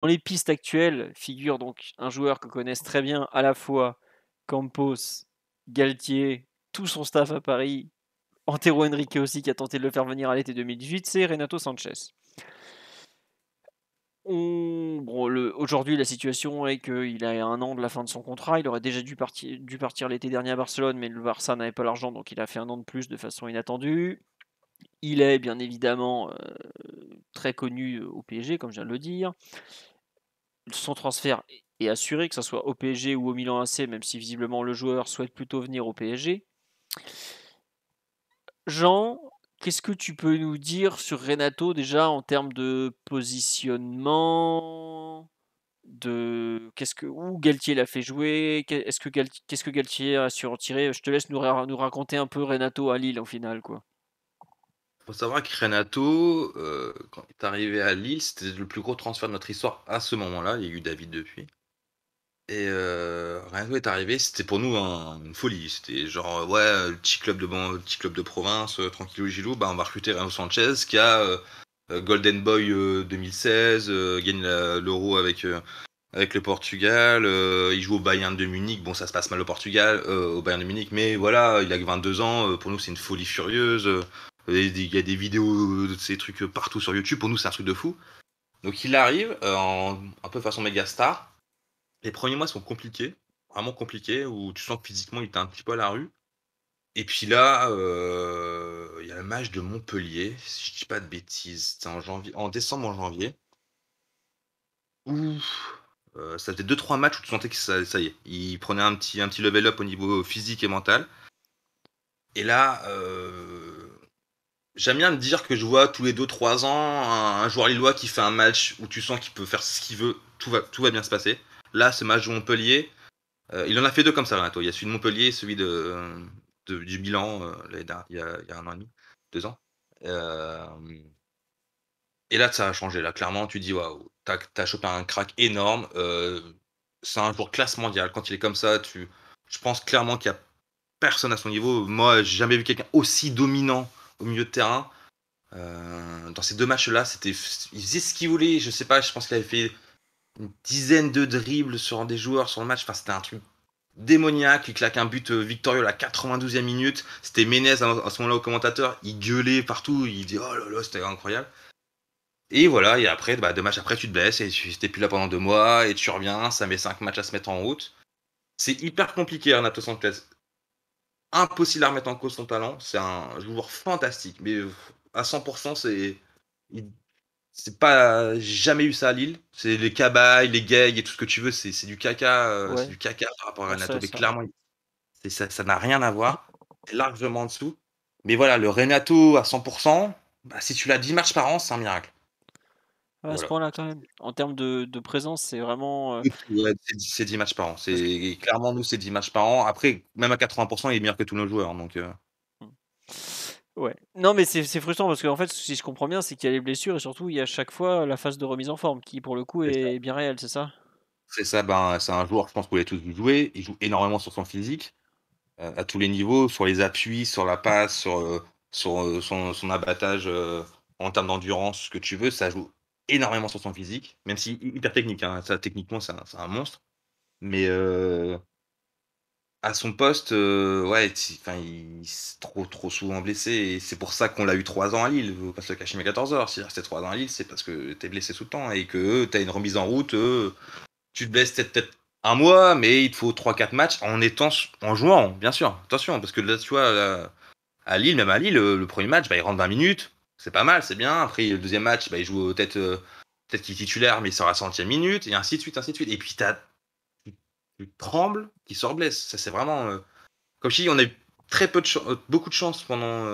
Dans les pistes actuelles figure donc un joueur que connaissent très bien à la fois Campos, Galtier, tout son staff à Paris, Antero Henrique aussi qui a tenté de le faire venir à l'été 2018, c'est Renato Sanchez. Aujourd'hui, la situation est qu'il a 1 an de la fin de son contrat. Il aurait déjà dû partir l'été dernier à Barcelone, mais le Barça n'avait pas l'argent, donc il a fait 1 an de plus de façon inattendue. Il est bien évidemment très connu au PSG, comme je viens de le dire. Son transfert est assuré, que ce soit au PSG ou au Milan AC, même si visiblement le joueur souhaite plutôt venir au PSG. Jean, qu'est-ce que tu peux nous dire sur Renato déjà en termes de positionnement, de où Galtier l'a fait jouer, qu'est-ce que Galtier a su en tirer? Je te laisse nous raconter un peu Renato à Lille au final, quoi. Faut savoir que Renato, quand il est arrivé à Lille, c'était le plus gros transfert de notre histoire à ce moment-là. Il y a eu David depuis. Et Renato est arrivé, c'était pour nous une folie. C'était genre, ouais, petit club de province, tranquillou gilou, bah, on va recruter Renato Sanchez qui a Golden Boy 2016, gagne l'Euro avec le Portugal, il joue au Bayern de Munich. Bon, ça se passe mal au Portugal, au Bayern de Munich, mais voilà, il a que 22 ans. Pour nous, c'est une folie furieuse. Il y a des vidéos de ces trucs partout sur YouTube. Pour nous, c'est un truc de fou. Donc, il arrive un peu façon méga star. Les premiers mois sont compliqués, vraiment compliqués, où tu sens que physiquement, il était un petit peu à la rue. Et puis là, il y a le match de Montpellier, si je dis pas de bêtises, c'était en décembre, en janvier, où ça faisait 2-3 matchs où tu sentais que ça y est, il prenait un petit level up au niveau physique et mental. Et là, j'aime bien me dire que je vois tous les 2-3 ans un joueur lillois qui fait un match où tu sens qu'il peut faire ce qu'il veut, tout va bien se passer. Là, ce match de Montpellier, il en a fait deux comme ça, Renato. Il y a celui de Montpellier et celui du Milan, il y a 1 an et demi, 2 ans. Euh, et là, ça a changé. Là, clairement, tu dis, waouh, t'as chopé un crack énorme. C'est un joueur classe mondiale. Quand il est comme ça, je pense clairement qu'il y a personne à son niveau. Moi, j'ai jamais vu quelqu'un aussi dominant au milieu de terrain. Dans ces deux matchs-là, il faisait ce qu'il voulait. Je sais pas, je pense qu'il avait fait une dizaine de dribbles sur des joueurs sur le match. Enfin, c'était un truc démoniaque. Il claque un but victorieux à la 92e minute. C'était Ménez à ce moment-là au commentateur. Il gueulait partout. Il dit oh là là, c'était incroyable. Et voilà, et après, bah, 2 matchs après, tu te blesses et tu n'étais plus là pendant 2 mois et tu reviens. Ça met 5 matchs à se mettre en route. C'est hyper compliqué, Renato Sanchez. Impossible à remettre en cause son talent. C'est un joueur fantastique. Mais à 100%, il- c'est pas jamais eu ça à Lille. C'est les cabailles, les gays et tout ce que tu veux. C'est du caca. C'est Ouais, du caca par rapport à on Renato. sait Mais ça. clairement, ça n'a rien à voir. C'est largement en dessous. Mais voilà, le Renato à 100%, bah, si tu l'as 10 matchs par an, c'est un miracle. À ce Voilà. point-là quand même. En termes de présence, c'est vraiment. Ouais, c'est 10 matchs par an. Parce que, C'est clairement, nous, c'est 10 matchs par an. Après, même à 80%, il est meilleur que tous nos joueurs. Donc, hmm. Ouais. Non, mais c'est frustrant parce qu'en fait, si je comprends bien, c'est qu'il y a les blessures et surtout il y a à chaque fois la phase de remise en forme qui, pour le coup, c'est ça. est bien réelle, c'est ça? C'est ça, ben, c'est un joueur, je pense que vous l'avez tous vu jouer. Il joue énormément sur son physique, à tous les niveaux, sur les appuis, sur la passe, sur son abattage en termes d'endurance, ce que tu veux. Ça joue énormément sur son physique, même si hyper technique. Hein, ça, techniquement, c'est un monstre. Mais à son poste, ouais, enfin, il s'est trop souvent blessé et c'est pour ça qu'on l'a eu 3 ans à Lille. Faut pas se le cacher mes 14 heures. S'il restait 3 ans à Lille, c'est parce que tu es blessé tout le temps et que tu as une remise en route, tu te blesses peut-être 1 mois, mais il te faut 3-4 matchs en jouant, bien sûr. Attention, parce que là, tu vois, là, à Lille, même à Lille, le 1er match, bah, il rentre 20 minutes, c'est pas mal, c'est bien. Après, le deuxième match, bah, il joue peut-être qu'il est titulaire, mais il sort à la 100e minute, et ainsi de suite, ainsi de suite. Et puis, tu trembles qu'il se blesse. Ça, c'est vraiment. Comme je dis, on a eu beaucoup de chance pendant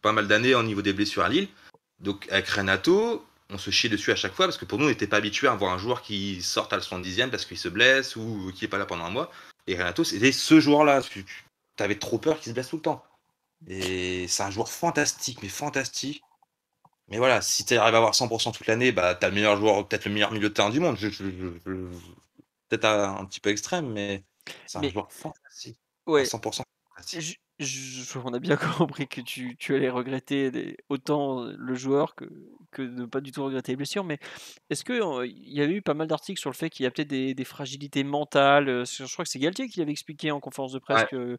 pas mal d'années au niveau des blessures à Lille. Donc avec Renato, on se chiait dessus à chaque fois parce que pour nous, on n'était pas habitué à voir un joueur qui sorte à la 70e parce qu'il se blesse ou qui est pas là pendant 1 mois. Et Renato, c'était ce joueur-là. Tu avais trop peur qu'il se blesse tout le temps. Et c'est un joueur fantastique, mais fantastique. Mais voilà, si tu arrives à avoir 100% toute l'année, bah, tu as le meilleur joueur, peut-être le meilleur milieu de terrain du monde. Peut-être un petit peu extrême, mais c'est un Mais joueur fantastique. À ouais, 100% fantastique. On a bien compris que tu allais regretter autant le joueur que de ne pas du tout regretter les blessures, mais est-ce que, il y avait eu pas mal d'articles sur le fait qu'il y a peut-être des fragilités mentales, je crois que c'est Galtier qui l'avait expliqué en conférence de presse Ouais, que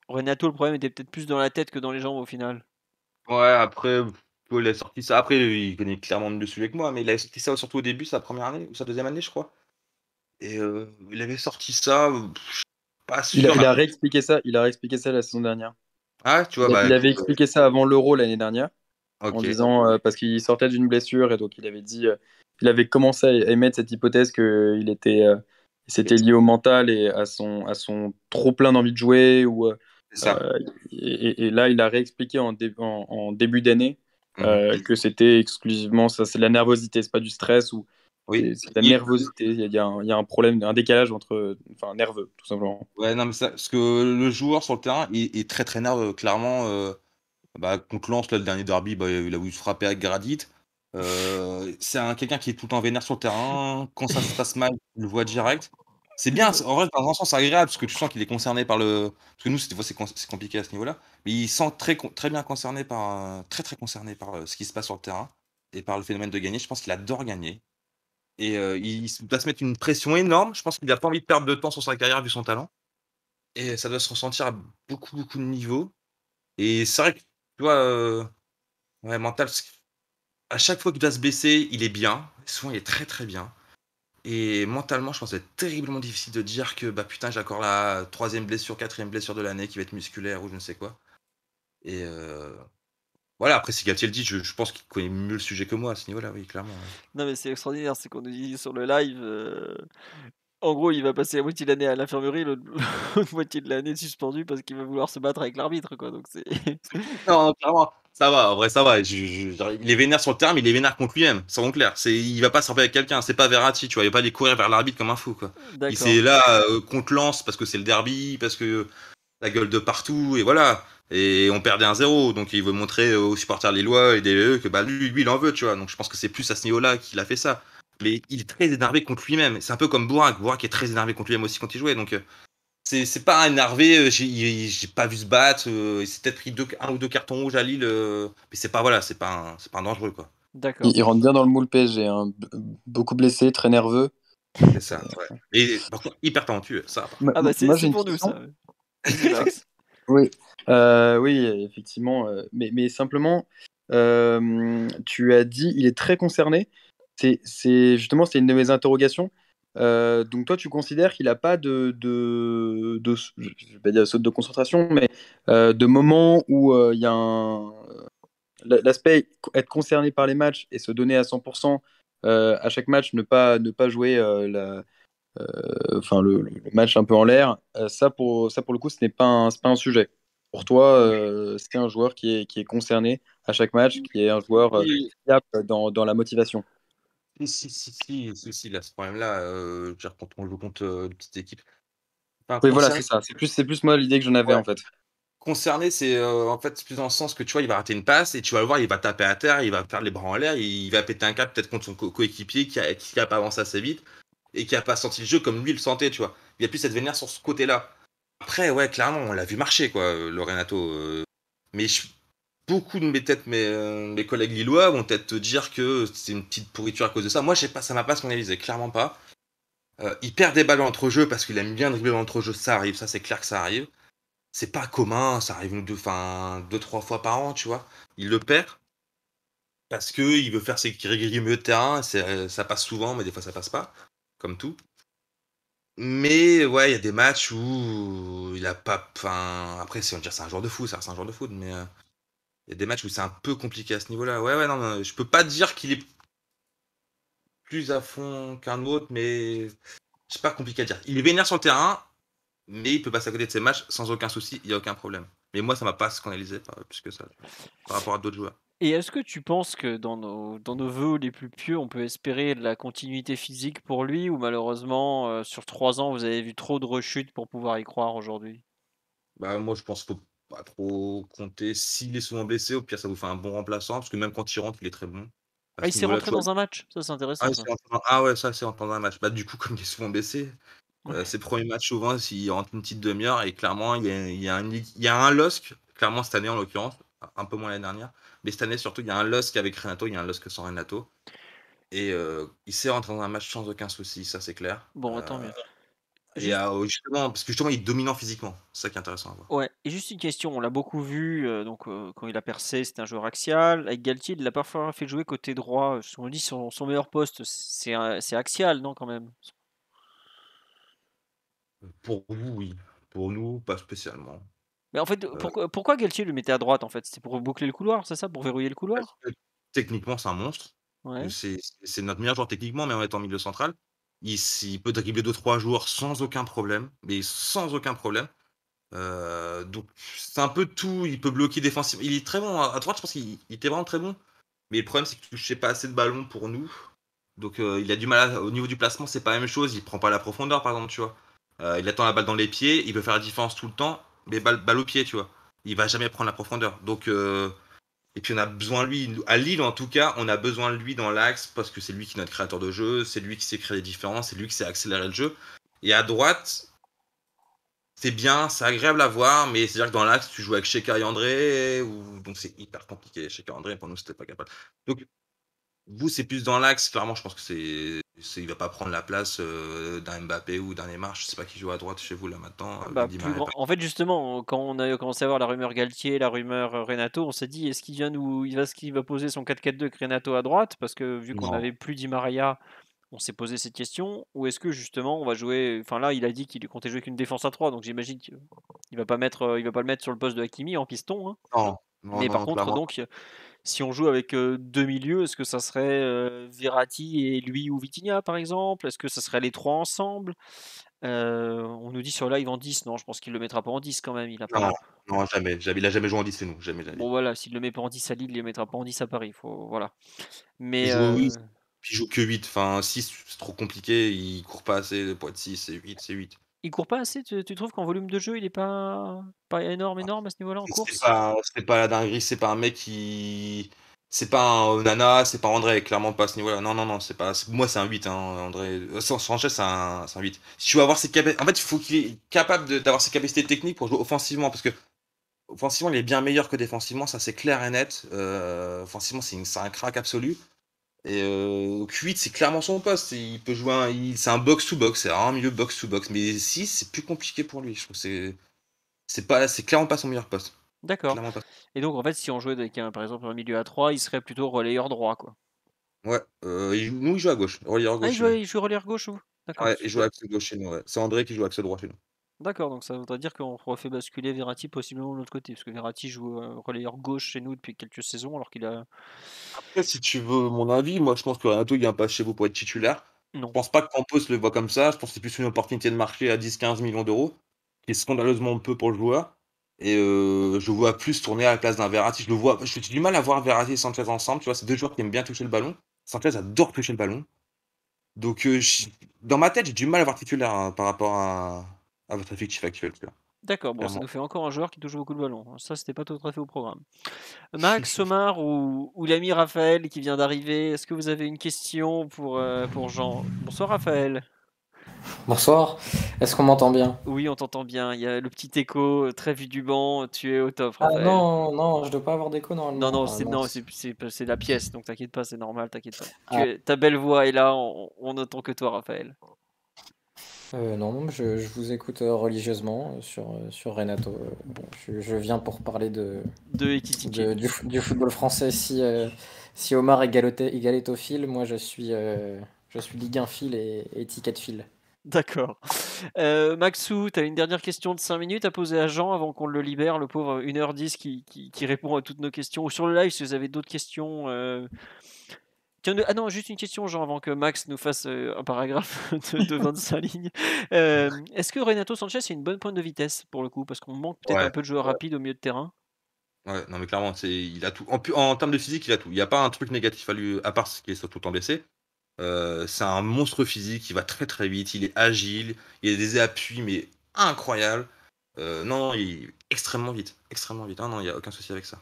Renato, le problème était peut-être plus dans la tête que dans les jambes au final? ouais, après, il a sorti ça. Après, il connaît clairement mieux le sujet que moi, mais il a sorti ça surtout au début, sa première année ou sa deuxième année, je crois. Et il avait sorti ça, je suis pas Il a, sûr, mais il a après, réexpliqué ça la saison dernière. ah, tu vois, Il bah, avait écoute, expliqué ça avant l'Euro l'année dernière, en OK, disant, parce qu'il sortait d'une blessure, et donc il avait dit, il avait commencé à émettre cette hypothèse qu'il était, c'était lié au mental et à son trop plein d'envie de jouer, c'est ça. et là il a réexpliqué en début d'année, Mmh. que c'était exclusivement ça, c'est de la nervosité, c'est pas du stress, ou Oui, c'est de la il nervosité. Il y a un problème, un décalage entre, enfin, nerveux, tout simplement. ouais, non, mais ça parce que le joueur sur le terrain est très, très nerveux, clairement, bah, contre Lens, là, le dernier derby, bah, il a voulu se frapper avec Gradit. C'est quelqu'un qui est tout le temps vénère sur le terrain. Quand ça se passe mal, tu le vois direct. C'est bien, en vrai, dans un sens, c'est agréable parce que tu sens qu'il est concerné par le parce que nous, des fois, c'est compliqué à ce niveau-là, mais il sent très bien concerné par, très, très concerné par, ce qui se passe sur le terrain et par le phénomène de gagner. Je pense qu'il adore gagner et doit se mettre une pression énorme. Je pense qu'il a pas envie de perdre de temps sur sa carrière vu son talent et ça doit se ressentir à beaucoup, beaucoup de niveaux et c'est vrai que, tu vois, ouais, mental, parce qu'à chaque fois qu'il doit se blesser, il est bien. Souvent, il est très, très bien. Et mentalement, je pense que c'est terriblement difficile de dire que, bah, putain, j'ai encore la troisième blessure, quatrième blessure de l'année qui va être musculaire ou je ne sais quoi. Et voilà, après, si Galtier le dit, je pense qu'il connaît mieux le sujet que moi à ce niveau-là, oui, clairement, ouais. Non, mais c'est extraordinaire, c'est qu'on nous dit sur le live, en gros, il va passer la moitié de l'année à l'infirmerie, l'autre l'autre moitié de l'année suspendu parce qu'il va vouloir se battre avec l'arbitre, quoi, donc c'est Non, clairement, ça va, en vrai, ça va. Genre, il est vénère sur le terrain, mais il est vénère contre lui-même, soyons clairs. Il va pas se frapper avec quelqu'un, c'est pas Verratti, tu vois, il va pas aller courir vers l'arbitre comme un fou, quoi. Il d'accord, c'est là, contre Lens, parce que c'est le derby, parce que la gueule de partout, et voilà. Et on perdait 1-0, donc il veut montrer aux supporters lillois et des VE que bah lui, il en veut, tu vois. Donc je pense que c'est plus à ce niveau-là qu'il a fait ça. Mais il est très énervé contre lui-même. C'est un peu comme Bourak. Bourak est très énervé contre lui-même aussi quand il jouait. Donc c'est pas énervé. J'ai pas vu se battre. Il s'est peut-être pris un ou deux cartons rouges à Lille. Mais c'est pas voilà, c'est pas un dangereux quoi. d'accord. Il rentre bien dans le moule PSG, hein. Beaucoup blessé, très nerveux. C'est ça. Ouais. Et par contre hyper talentueux. Ça par contre. Ah bah, Moi, c'est j'ai une pour nous question. ça, ouais. Vas-y Max. Oui, oui, effectivement, mais simplement, tu as dit, il est très concerné. Justement, c'est une de mes interrogations. Donc toi, tu considères qu'il n'a pas je vais pas dire saute de concentration, mais de moments où il y a l'aspect être concerné par les matchs et se donner à 100% à chaque match, ne pas jouer enfin le match un peu en l'air, ça pour le coup, ce n'est pas c'est pas un sujet. Pour toi, c'est un joueur qui est concerné à chaque match, qui est un joueur Si, fiable dans la motivation. si, il a ce problème-là. Je veux dire, quand on joue contre une petite équipe. Enfin, Oui, voilà, c'est concerné. ça. C'est plus moi l'idée que j'en avais Ouais. en fait. Concerné, c'est, en fait, c'est plus dans le sens que, tu vois, il va rater une passe et tu vas le voir, il va taper à terre, il va faire les bras en l'air, il va péter un câble peut-être contre son coéquipier qui a pas avancé assez vite et qui a pas senti le jeu comme lui le sentait, tu vois? Il y a plus cette vénère sur ce côté-là. Après, ouais, clairement, on l'a vu marcher, quoi, le Renato, mais beaucoup de mes collègues lillois vont peut-être te dire que c'est une petite pourriture à cause de ça. Moi, je sais pas, ça m'a pas scandalisé, clairement pas. Il perd des balles en entre-jeux parce qu'il aime bien dribbler en entre-jeux, ça arrive, ça c'est clair que ça arrive. C'est pas commun, ça arrive deux, trois fois par an, tu vois. Il le perd parce que il veut faire ses gris milieu de terrain, ça passe souvent, mais des fois ça passe pas, comme tout. Mais ouais, il y a des matchs où il a pas. Enfin, après, si on dire c'est un joueur de foot, ça reste un joueur de foot, mais il y a des matchs où c'est un peu compliqué à ce niveau-là. Ouais, ouais, non, non, je peux pas dire qu'il est plus à fond qu'un autre, mais c'est pas compliqué à dire. Il est vénère sur le terrain, mais il peut passer à côté de ses matchs sans aucun souci, il y a aucun problème. Mais moi, ça m'a pas scandalisé plus que ça, tu vois, par rapport à d'autres joueurs. Et est-ce que tu penses que dans nos vœux les plus pieux, on peut espérer de la continuité physique pour lui ou malheureusement, sur 3 ans, vous avez vu trop de rechutes pour pouvoir y croire aujourd'hui? Bah, moi, je pense qu'il faut pas trop compter. S'il est souvent blessé, au pire, ça vous fait un bon remplaçant, parce que même quand il rentre, il est très bon. À Ah, il ce s'est niveau-là, tu rentré vois? dans un match? Ça, c'est Ah, intéressant ouais, ça. ah ouais, ça, c'est en temps d'un match. Bah, du coup, comme il est souvent blessé, Ses premiers matchs souvent, s'il rentre une petite demi-heure et clairement il y a un LOSC, clairement cette année en l'occurrence, un peu moins l'année dernière, mais cette année surtout il y a un LOSC avec Renato, il y a un LOSC sans Renato et il sait rentrer dans un match sans aucun souci, ça c'est clair. Bon, tant mieux. Et Juste justement, parce que justement il est dominant physiquement, c'est ça qui est intéressant à voir. ouais, et juste une question, on l'a beaucoup vu, quand il a percé, c'était un joueur axial. Avec Galtier, il l'a parfois fait jouer côté droit. On dit son meilleur poste, c'est axial, non, quand même? Pour vous, oui. Pour nous, pas spécialement. Mais en fait, Heu, pourquoi Galtier le mettait à droite, en fait? C'était pour boucler le couloir, c'est ça? Pour verrouiller le Parce couloir? que techniquement, c'est un monstre. Ouais. C'est notre meilleur joueur techniquement, mais en étant milieu central. Il peut dribbler 2-3 joueurs sans aucun problème, mais sans aucun problème. Donc c'est un peu tout, il peut bloquer défensivement. Il est très bon à droite, je pense qu'il était vraiment très bon. Mais le problème, c'est qu'il touchait pas assez de ballons pour nous. Donc il a du mal au niveau du placement, c'est pas la même chose, il prend pas la profondeur par exemple, tu vois. Il attend la balle dans les pieds, il veut faire la différence tout le temps, mais balle au pied, tu vois. Il va jamais prendre la profondeur. Donc et puis on a besoin de lui, à Lille en tout cas, on a besoin de lui dans l'axe parce que c'est lui qui est notre créateur de jeu, c'est lui qui sait créer des différences, c'est lui qui sait accélérer le jeu. Et à droite, c'est bien, c'est agréable à voir, mais c'est-à-dire que dans l'axe, tu joues avec Sheka et André, donc c'est hyper compliqué. Sheka et André, pour nous, c'était pas capable. Donc vous, c'est plus dans l'axe, clairement, je pense que il va pas prendre la place d'un Mbappé ou d'un Neymar. Je sais pas qui joue à droite chez vous là maintenant. Bah, Di plus Maria, grand. En fait, justement, quand on a commencé à voir la rumeur Galtier, la rumeur Renato, on s'est dit, est-ce qu'il va poser son 4-4-2 avec Renato à droite? Parce que vu qu'on non, n'avait plus Di Maria, on s'est posé cette question. Ou est-ce que justement, on va jouer. Enfin là, il a dit qu'il comptait jouer qu'une défense à 3, donc j'imagine qu'il va pas mettre, il va pas le mettre sur le poste de Hakimi en piston, hein. non, non, Mais par non, contre, clairement. donc, si on joue avec deux milieux, est-ce que ça serait Verratti et lui ou Vitinha par exemple? Est-ce que ça serait les trois ensemble? On nous dit sur live en 10. Non, je pense qu'il le mettra pas en 10 quand même. Il a Non, pas. non, jamais, jamais. Il a jamais joué en 10 chez nous, jamais de la vie. Bon voilà, s'il le met pas en 10 à Lille, il le mettra pas en 10 à Paris. Faut voilà. Il Mais joue, oui, puis il joue que 8. Enfin, 6, c'est trop compliqué. Il court pas assez pour être 6, c'est 8, c'est 8. il court pas assez. Tu trouves qu'en volume de jeu, il est pas énorme à ce niveau-là en course? C'est pas la dinguerie, c'est pas un mec qui. C'est pas un Onana, c'est pas André, clairement pas à ce niveau-là. Non, non, non, c'est pas. Moi, c'est un 8, hein, André. Sanchez, c'est un 8. Si tu veux avoir ses capacités. En fait, il faut qu'il est capable d'avoir ses capacités techniques pour jouer offensivement, parce que offensivement, il est bien meilleur que défensivement, ça c'est clair et net. Offensivement, c'est un crack absolu. Et donc 8, c'est clairement son poste. Il peut jouer c'est un box-to-box, c'est un milieu box-to-box. Mais 6, c'est plus compliqué pour lui. Je trouve que c'est clairement pas son meilleur poste. D'accord. Clairement pas. Et donc en fait, si on jouait avec par exemple un milieu à 3, il serait plutôt relayeur droit quoi. Ouais, nous, il joue à gauche, relayeur Ah, gauche chez nous. il joue relayeur gauche vous? D'accord. Ouais, il joue axe gauche chez nous, ouais. C'est André qui joue axe droit chez nous. D'accord, donc ça voudrait dire qu'on refait basculer Verratti possiblement de l'autre côté, parce que Verratti joue relayeur gauche chez nous depuis quelques saisons, alors qu'il a. Après, si tu veux mon avis, moi, je pense que Renato, il vient pas chez vous pour être titulaire. Je Non. pense pas que Campos le voit comme ça. Je pense que c'est plus une opportunité de marché à 10-15 millions d'euros, qui est scandaleusement peu pour le joueur. Et je le vois plus tourner à la place d'un Verratti. J'ai du mal à voir Verratti et Sanchez ensemble. Tu vois, c'est deux joueurs qui aiment bien toucher le ballon. Sanchez adore toucher le ballon. Donc, dans ma tête, j'ai du mal à voir titulaire hein, par rapport à votre effectif actuel, tu vois, D'accord, bon, ça clairement. nous fait encore un joueur qui touche beaucoup le ballon. Ça, c'était pas tout à fait au programme. Max, Omar ou l'ami Raphaël qui vient d'arriver, est-ce que vous avez une question pour Jean? Bonsoir Raphaël. Bonsoir, est-ce qu'on m'entend bien? Oui, on t'entend bien. Il y a le petit écho très vu du banc. Tu es au top, Ah Raphaël. non, non, je dois pas avoir d'écho Non, normalement. non, Ah non, mince. c'est la pièce, donc t'inquiète pas, c'est normal, t'inquiète pas. Ah, Ta belle voix est là, on n'entend que toi, Raphaël. non, non, je vous écoute religieusement sur Renato. Bon, Je viens pour parler deux et Kitike. du football français. Si Omar est galétophile, moi je suis Ligue 1 fil et ticket fil. D'accord. Maxou, tu as une dernière question de 5 minutes à poser à Jean avant qu'on le libère, le pauvre 1h10 qui répond à toutes nos questions. Ou sur le live, si vous avez d'autres questions. Tiens, ah non, juste une question, Jean, avant que Max nous fasse un paragraphe de 25 lignes. Est-ce que Renato Sanchez est une bonne pointe de vitesse pour le coup? Parce qu'on manque peut-être un Ouais, peu de joueurs rapides au milieu de terrain. ouais, non mais clairement, il a tout. En termes de physique, il a tout. Il n'y a pas un truc négatif à lui, à part ce qui est tout le temps blessé. C'est un monstre physique, il va très très vite, il est agile, il a des appuis mais incroyables. Non, non, il est extrêmement vite, extrêmement vite. Ah non, il n'y a aucun souci avec ça.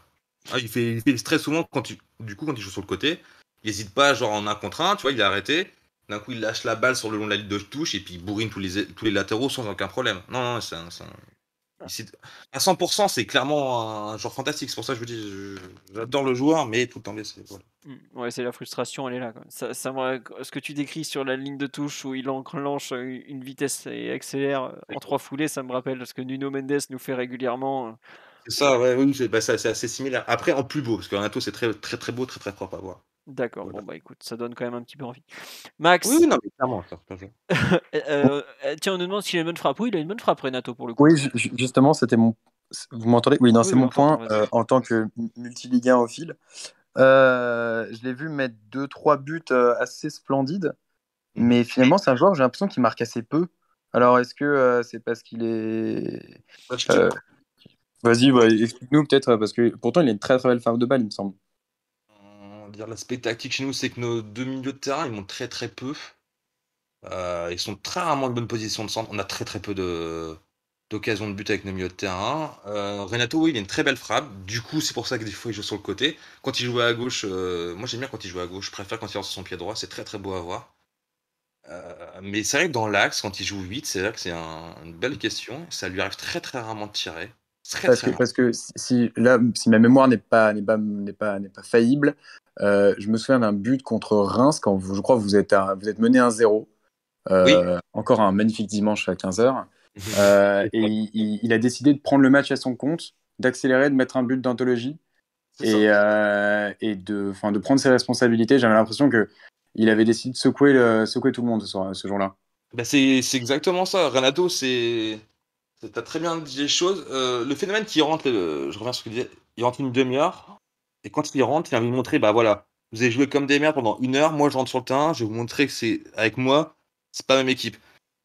Ah, il fait très souvent quand il joue sur le côté, il n'hésite pas, genre en un contre un, tu vois, il est arrêté. D'un coup, il lâche la balle sur le long de la ligne de touche et puis il bourrine tous les latéraux sans aucun problème. Non, à 100%, c'est clairement un joueur fantastique. C'est pour ça que je vous dis, j'adore le joueur, mais tout le temps blessé. Voilà. Ouais, c'est la frustration, elle est là, quoi. Ce que tu décris sur la ligne de touche où il enclenche une vitesse et accélère en 3 foulées, ça me rappelle ce que Nuno Mendes nous fait régulièrement. C'est ça, ouais, oui, c'est assez similaire. Après, en plus beau, parce que Renato, c'est très, très, très beau, très, très propre à voir. D'accord, Voilà. bon bah écoute, ça donne quand même un petit peu envie. Oui, Max, oui, non, mais clairement, ça, tout à fait. tiens, on nous demande s'il a une bonne frappe. Oui, il a une bonne frappe, Renato, pour le coup. Oui, justement, c'était mon. Vous m'entendez? Oui, non, Oui, c'est oui, mon on t'entend, point vas-y. en tant que multi-Ligue 1 au fil. Je l'ai vu mettre 2-3 buts assez splendides, mais finalement, c'est un joueur, j'ai l'impression qu'il marque assez peu. Alors, est-ce que c'est parce qu'il est. Bah, je te- euh, Vas-y, moi, explique-nous peut-être, parce que pourtant, il a une très très belle frappe de balle, il me semble. on va dire l'aspect tactique chez nous, c'est que nos deux milieux de terrain, ils montent très, très peu. Ils sont très rarement de bonne position de centre. On a très, très peu d'occasions de but avec nos milieux de terrain. Renato, oui, il a une très belle frappe. Du coup, c'est pour ça que des fois, il joue sur le côté. Quand il jouait à gauche, moi j'aime bien quand il joue à gauche. Je préfère quand il lance son pied droit. C'est très, très beau à voir. Mais c'est vrai que dans l'axe, quand il joue 8, c'est vrai que c'est une belle question. Ça lui arrive très très rarement de tirer. Très Parce très que, rare. parce que si ma mémoire n'est pas faillible, je me souviens d'un but contre Reims quand je crois que vous êtes mené 1-0. Oui. Encore un magnifique dimanche à 15h. Et il a décidé de prendre le match à son compte, d'accélérer, de mettre un but d'anthologie C'est ça. et de prendre ses responsabilités. J'avais l'impression que il avait décidé de secouer tout le monde ce jour-là. Bah, c'est exactement ça. Renato, t'as très bien dit les choses. Le phénomène qui rentre, je reviens sur ce que tu disais, il rentre une demi-heure, et quand il rentre, il a envie de montrer, bah voilà, vous avez joué comme des merdes pendant 1 heure, moi je rentre sur le terrain, je vais vous montrer que c'est avec moi, c'est pas la même équipe.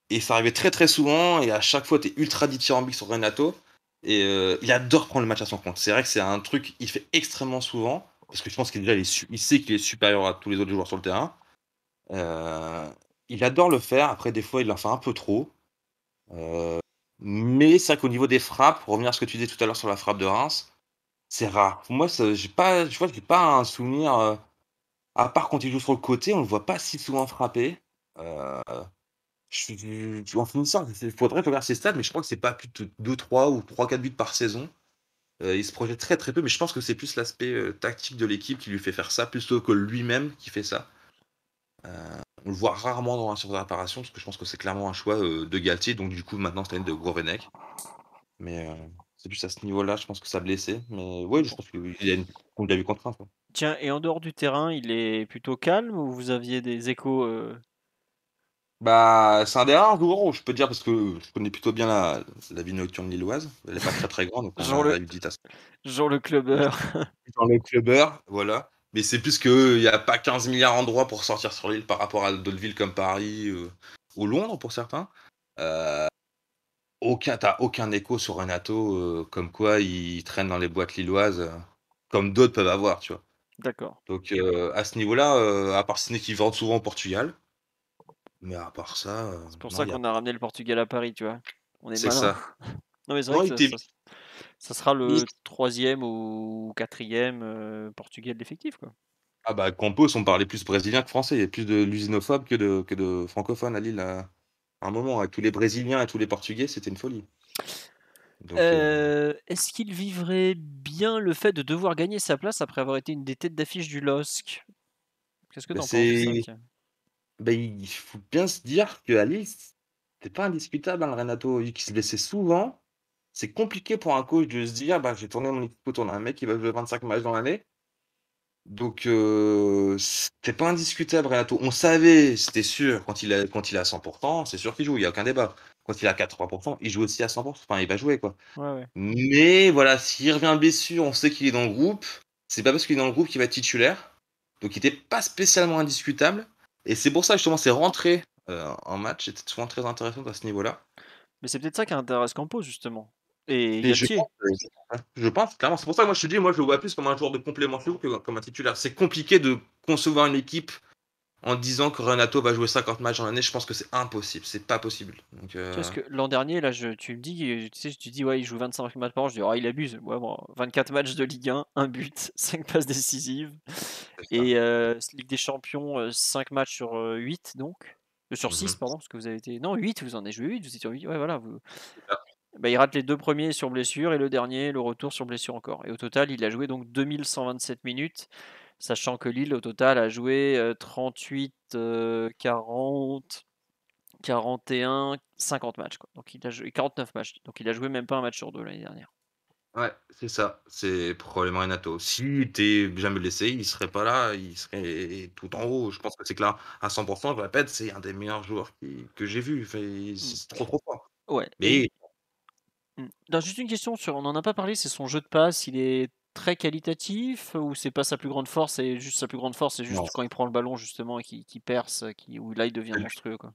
Et ça arrivait très très souvent, et à chaque fois, t'es ultra dithyrambique sur Renato, et il adore prendre le match à son compte. C'est vrai que c'est un truc qu'il fait extrêmement souvent, parce que je pense qu'il déjà, il sait qu'il est supérieur à tous les autres joueurs sur le terrain. Euh, il adore le faire, après des fois il en fait un peu trop. Euh, mais c'est vrai qu'au niveau des frappes, pour revenir à ce que tu disais tout à l'heure sur la frappe de Reims, c'est rare. Moi, j'ai pas un souvenir, à part quand il joue sur le côté, on le voit pas si souvent frapper. Euh, en finissant, il faudrait regarder ses stats, mais je crois que c'est pas plus de 2-3 ou 3-4 buts par saison. Il se projette très très peu, mais je pense que c'est plus l'aspect tactique de l'équipe qui lui fait faire ça, plutôt que lui-même qui fait ça. On le voit rarement dans un sur de réparation, parce que je pense que c'est clairement un choix de Galtier, donc du coup maintenant c'est de Gourvenec. Mais c'est plus à ce niveau-là, je pense que ça a blessé. Mais oui, je pense qu'on l'a vu contrainte. Quoi. Tiens, et en dehors du terrain, il est plutôt calme ou vous aviez des échos Bah, c'est un des rares joueurs où je peux dire, parce que je connais plutôt bien la vie nocturne lilloise. Elle n'est pas très très grande, donc on genre a le, la visite à genre le clubbeur? dans le clubbeur, voilà. Mais c'est plus qu'il n'y a pas 15 milliards d'endroits pour sortir sur l'île par rapport à d'autres villes comme Paris ou Londres pour certains. Euh, T'as aucun écho sur Renato, comme quoi il traîne dans les boîtes lilloises, comme d'autres peuvent avoir, tu vois. D'accord. Donc à ce niveau-là, à part ce n'est qu'il rentre souvent au Portugal, mais à part ça, C'est pour non, ça il y a qu'on a ramené le Portugal à Paris, tu vois. On est c'est malin. ça. Non, mais c'est vrai Non, que il était vite. ça sera Il- le troisième ou quatrième Portugais de l'effectif, quoi. Ah bah Campos, on parlait plus brésilien que français. Il y a plus de lusinophobe que de francophones à Lille à un moment. Avec tous les Brésiliens et tous les Portugais, c'était une folie. Donc Est-ce qu'il vivrait bien le fait de devoir gagner sa place après avoir été une des têtes d'affiche du LOSC? Qu'est-ce que bah, t'en penses de ça, tiens? il faut bien se dire qu'à Lille, c'était pas indiscutable, hein, le Renato, vu qu'il se blessait souvent. C'est compliqué pour un coach de se dire, bah, j'ai tourné mon équipe autour d'un mec qui va jouer 25 matchs dans l'année. Donc, c'était pas indiscutable, Renato. On savait, c'était sûr, quand il est à 100%, c'est sûr qu'il joue, il y a aucun débat. Quand il est à 80%, il joue aussi à 100%, enfin, il va jouer, quoi. Ouais, ouais. Mais voilà, s'il revient blessure, on sait qu'il est dans le groupe. C'est pas parce qu'il est dans le groupe qu'il va être titulaire. Donc, il était pas spécialement indiscutable. Et c'est pour ça, justement, ses rentrées en match étaient souvent très intéressantes à ce niveau-là. Mais c'est peut-être ça qui intéresse Campos, justement. Et Et je Galtier. pense, je pense clairement, c'est pour ça que moi je te dis, moi je le vois plus comme un joueur de complément que comme un titulaire. C'est compliqué de concevoir une équipe en disant que Renato va jouer 50 matchs dans l'année, je pense que c'est impossible. C'est pas possible. Donc, Tu vois, parce que l'an dernier, là, tu me dis, tu dis, ouais, il joue 25 matchs par an. Je dis, il abuse. Ouais, bon, 24 matchs de Ligue 1, un but, 5 passes décisives. Et Ligue des Champions, 5 matchs sur 8, donc. Sur 6, pardon, parce que vous avez été. Non, 8, vous en avez joué 8, vous étiez sur 8. Ouais, voilà. Il rate les 2 premiers sur blessure et le dernier, le retour sur blessure encore. Et au total, il a joué donc 2127 minutes, sachant que Lille, au total, a joué 38, 40, 41, 50 matchs. Quoi. Donc il a joué 49 matchs. Donc il a joué même pas un match sur 2 l'année dernière. Ouais, c'est ça. C'est probablement Renato. S'il était jamais blessé, il serait pas là, il serait tout en haut. Je pense que c'est clair à 100%. Je répète, c'est un des meilleurs joueurs que j'ai vu. C'est trop fort. Ouais. Mais Non, juste une question on n'en a pas parlé, c'est son jeu de passe, il est très qualitatif ou c'est pas sa plus grande force, et juste sa plus grande force, c'est juste non, quand il prend le ballon justement et qu'il perce, où là il devient monstrueux quoi.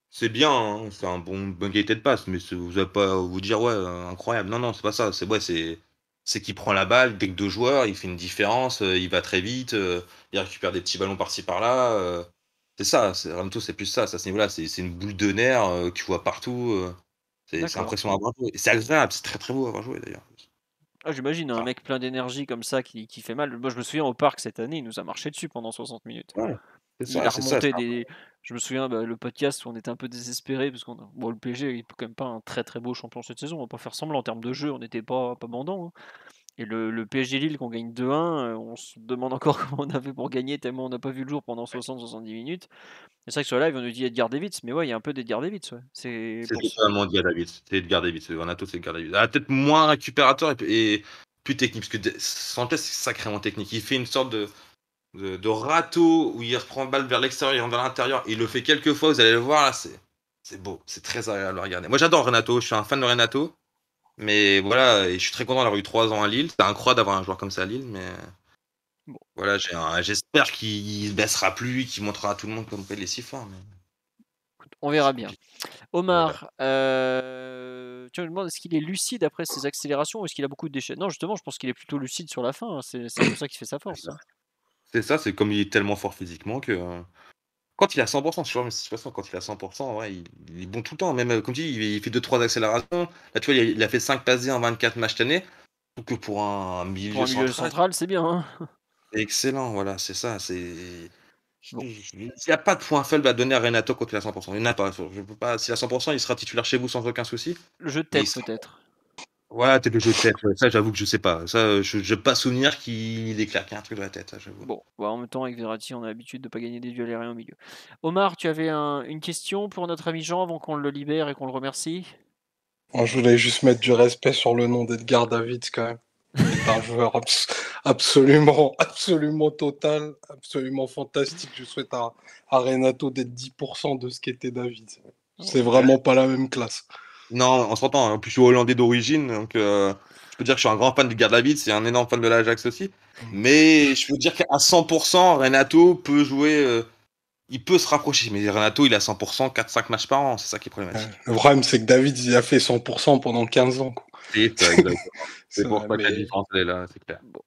c'est bien, hein, c'est un bonne qualité de passe, mais vous n'allez pas vous dire ouais, incroyable. Non, non, c'est pas ça. C'est qu'il prend la balle dès que 2 joueurs, il fait une différence, il va très vite, il récupère des petits ballons par-ci par-là. C'est ça, Ramto, c'est plus ça, à ce niveau-là. C'est une boule de nerfs que tu vois partout. C'est D'accord. impressionnant à voir jouer. Et c'est agréable, c'est très très beau à voir jouer d'ailleurs. J'imagine un mec plein d'énergie comme ça qui fait mal. Moi je me souviens au parc cette année, il nous a marché dessus pendant 60 minutes. Ouais, Il a c'est ça. remonté des. Je me souviens le podcast où on était un peu désespéré parce le PSG il est quand même pas un très très beau champion cette saison, on va pas faire semblant en termes de jeu, on n'était pas bandant. Hein. Et le PSG Lille qu'on gagne 2-1, on se demande encore comment on a fait pour gagner tellement on n'a pas vu le jour pendant 60-70 minutes. Et c'est vrai que sur live on nous dit Edgar Davids, mais ouais il y a un peu d'Edgar Davids. Ouais. C'est totalement Edgar Davids. C'est Edgar Davids. Renato, c'est Edgar Davids. Ah, peut-être moins récupérateur et plus technique, parce que Sanchez, c'est sacrément technique. Il fait une sorte de râteau où il reprend le balle vers l'extérieur, il rentre vers l'intérieur. Il le fait quelques fois, vous allez le voir, là, c'est beau. C'est très agréable à regarder. Moi, j'adore Renato. Je suis un fan de Renato. Mais voilà, et je suis très content d'avoir eu 3 ans à Lille. C'est incroyable d'avoir un joueur comme ça à Lille, mais Bon. voilà, j'espère qu'il baissera plus, qu'il montrera à tout le monde comme il est si fort. Mais On verra bien. Omar, Voilà. tu me demandes est-ce qu'il est lucide après ses accélérations ou est-ce qu'il a beaucoup de déchets? Non, justement, je pense qu'il est plutôt lucide sur la fin. Hein. C'est un peu ça qui fait sa force. C'est ça, c'est comme il est tellement fort physiquement que quand il est à 100%, je sais pas, quand il est à 100%, ouais, il est bon tout le temps. Même comme tu dis, il fait 2-3 accélérations. Là, tu vois, il a fait 5 passes D en 24 matchs cette année. Donc que pour un milieu central, c'est bien. Hein. c'est excellent. Voilà, c'est ça. Bon. Il n'y a pas de point faible à donner à Renato quand il est à 100%. Il n'y en a pas. Je peux pas. S'il est à 100%, il sera titulaire chez vous sans aucun souci. Le jeu de tête, peut-être. Ouais, peut-être le jeu de tête. Ouais. Ça, j'avoue que je sais pas. Ça, je n'ai pas souvenir qu'il ait claqué un truc de la tête. Ça, j'avoue. Bon, en même temps, avec Verratti, on a l'habitude de pas gagner des duels aériens au milieu. Omar, tu avais une question pour notre ami Jean avant qu'on le libère et qu'on le remercie? Moi, je voulais juste mettre du respect sur le nom d'Edgar Davids quand même. C'est un joueur absolument total, absolument fantastique. Je souhaite à Renato d'être 10% de ce qu'était David. C'est vraiment pas la même classe. Non, on s'entend. En plus, je suis hollandais d'origine, donc je peux dire que je suis un grand fan de Edgar Davids et un énorme fan de l'Ajax aussi. Mais je peux dire qu'à 100%, Renato peut jouer. Il peut se rapprocher, mais Renato, il a 100%, 4-5 matchs par an, c'est ça qui est problématique. Le problème, c'est que David, il a fait 100% pendant 15 ans. Quoi. C'est ça, exactement. C'est pour ça que la différence, elle est là, c'est clair. Bon.